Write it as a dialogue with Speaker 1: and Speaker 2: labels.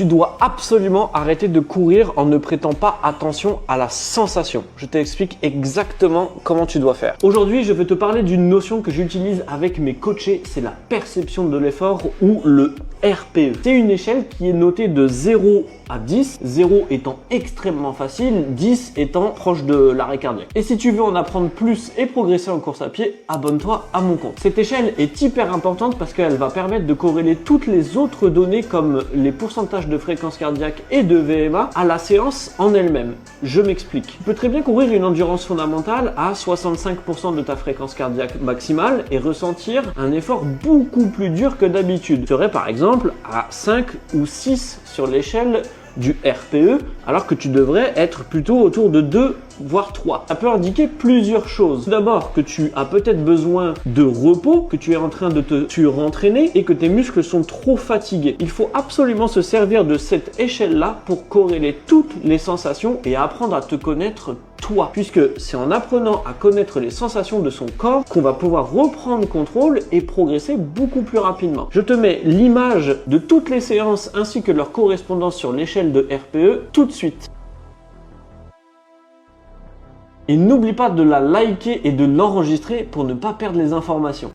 Speaker 1: Tu dois absolument arrêter de courir en ne prêtant pas attention à la sensation. Je t'explique exactement comment tu dois faire. Aujourd'hui, je vais te parler d'une notion que j'utilise avec mes coachés, c'est la perception de l'effort ou le RPE. C'est une échelle qui est notée de 0 à 10, 0 étant extrêmement facile, 10 étant proche de l'arrêt cardiaque. Et si tu veux en apprendre plus et progresser en course à pied, abonne-toi à mon compte. Cette échelle est hyper importante parce qu'elle va permettre de corréler toutes les autres données comme les pourcentages de fréquence cardiaque et de VMA à la séance en elle-même. Je m'explique. Tu peux très bien courir une endurance fondamentale à 65% de ta fréquence cardiaque maximale et ressentir un effort beaucoup plus dur que d'habitude. Tu serais par exemple à 5 ou 6 sur l'échelle du RPE, alors que tu devrais être plutôt autour de 2 voire 3. Ça peut indiquer plusieurs choses. Tout d'abord, que tu as peut-être besoin de repos, que tu es en train de te surentraîner et que tes muscles sont trop fatigués. Il faut absolument se servir de cette échelle-là pour corréler toutes les sensations et apprendre à te connaître toi, puisque c'est en apprenant à connaître les sensations de son corps qu'on va pouvoir reprendre contrôle et progresser beaucoup plus rapidement. Je te mets l'image de toutes les séances ainsi que leur correspondance sur l'échelle de RPE tout de suite. Et n'oublie pas de la liker et de l'enregistrer pour ne pas perdre les informations.